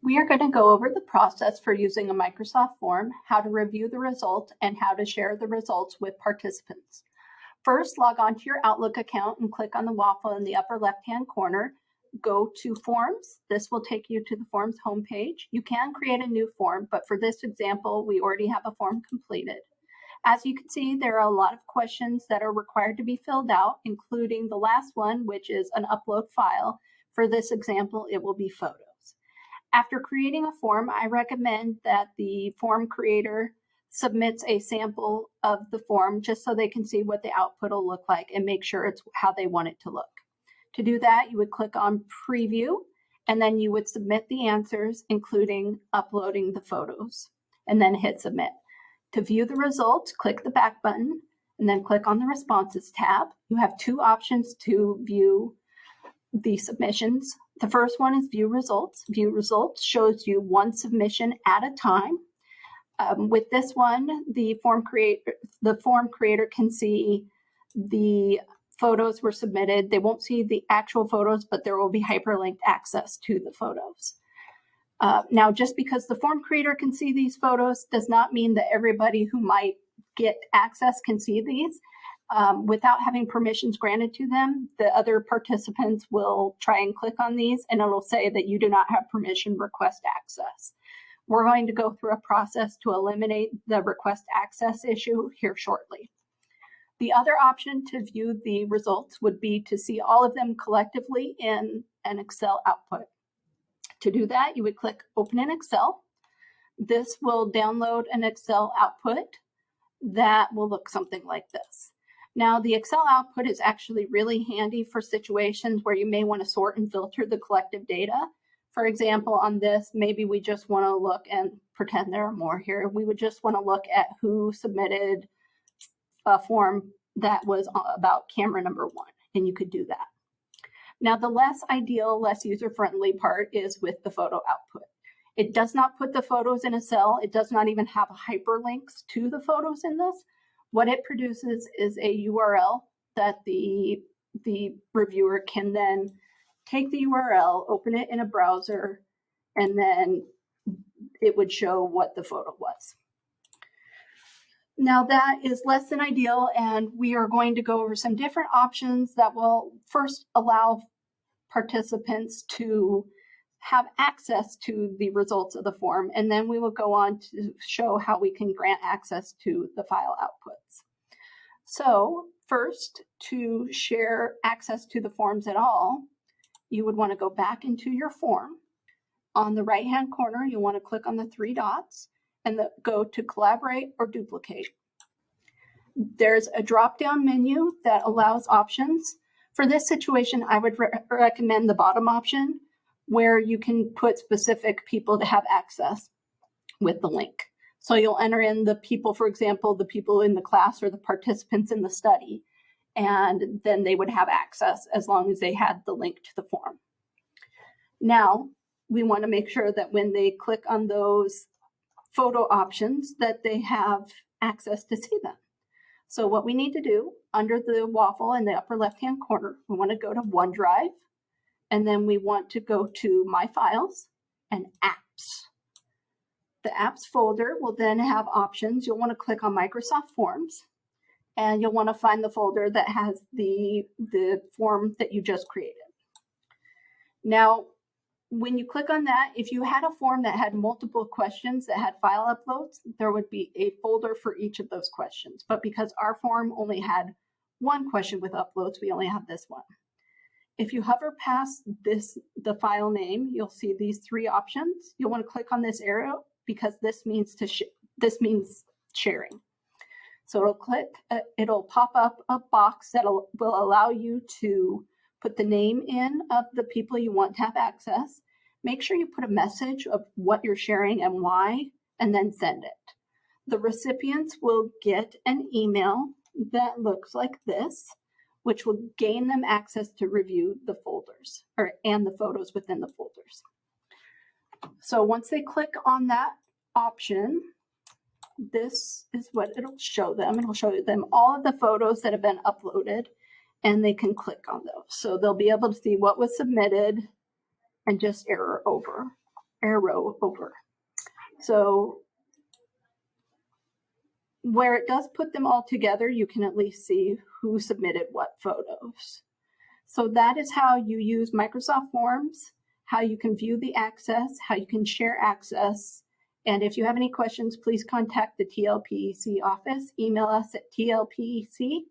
We are going to go over the process for using a Microsoft form, how to review the results, and how to share the results with participants. First, log on to your Outlook account and click on the waffle in the upper left-hand corner. Go to Forms. This will take you to the Forms homepage. You can create a new form, but for this example, we already have a form completed. As you can see, there are a lot of questions that are required to be filled out, including the last one, which is an upload file. For this example, it will be photos. After creating a form, I recommend that the form creator submits a sample of the form just so they can see what the output will look like and make sure it's how they want it to look. To do that, you would click on Preview, and then you would submit the answers, including uploading the photos, and then hit Submit. To view the results, click the back button, and then click on the Responses tab. You have two options to view the submissions. The first one is View Results. View Results shows you one submission at a time. With this one, the form creator can see the photos were submitted. They won't see the actual photos, but there will be hyperlinked access to the photos. Now, just because the form creator can see these photos does not mean that everybody who might get access can see these. Without having permissions granted to them, the other participants will try and click on these, and it'll say that you do not have permission, request access. We're going to go through a process to eliminate the request access issue here shortly. The other option to view the results would be to see all of them collectively in an Excel output. To do that, you would click Open in Excel. This will download an Excel output that will look something like this. Now, the Excel output is actually really handy for situations where you may want to sort and filter the collective data. For example, on this, maybe we just want to look and pretend there are more here. We would just want to look at who submitted a form that was about camera number 1, and you could do that. Now, the less ideal, less user-friendly part is with the photo output. It does not put the photos in a cell. It does not even have hyperlinks to the photos in this. What it produces is a URL that the reviewer can then take the URL, open it in a browser, and then it would show what the photo was. Now, that is less than ideal, and we are going to go over some different options that will first allow participants to have access to the results of the form, and then we will go on to show how we can grant access to the file outputs. So first, to share access to the forms at all, you would want to go back into your form. On the right-hand corner, you want to click on the 3 dots and go to Collaborate or Duplicate. There's a drop-down menu that allows options. For this situation, I would recommend the bottom option, where you can put specific people to have access with the link. So you'll enter in the people, for example, the people in the class or the participants in the study, and then they would have access as long as they had the link to the form. Now, we want to make sure that when they click on those photo options that they have access to see them. So what we need to do, under the waffle in the upper left-hand corner, we want to go to OneDrive, and then we want to go to My Files and Apps. The Apps folder will then have options. You'll want to click on Microsoft Forms, and you'll want to find the folder that has the form that you just created. Now, when you click on that, if you had a form that had multiple questions that had file uploads, there would be a folder for each of those questions. But because our form only had one question with uploads, we only have this one. If you hover past the file name, you'll see these 3 options. You'll want to click on this arrow because this means sharing. So it'll pop up a box that will allow you to put the name in of the people you want to have access. Make sure you put a message of what you're sharing and why, and then send it. The recipients will get an email that looks like this, which will gain them access to review the folders and the photos within the folders. So once they click on that option, this is what it'll show them. It'll show them all of the photos that have been uploaded, and they can click on those. So they'll be able to see what was submitted and just arrow arrow over. So where it does put them all together, you can at least see who submitted what photos. So that is how you use Microsoft Forms, how you can view the access, how you can share access. And if you have any questions, please contact the TLPEC office. Email us at tlpec@csc.edu.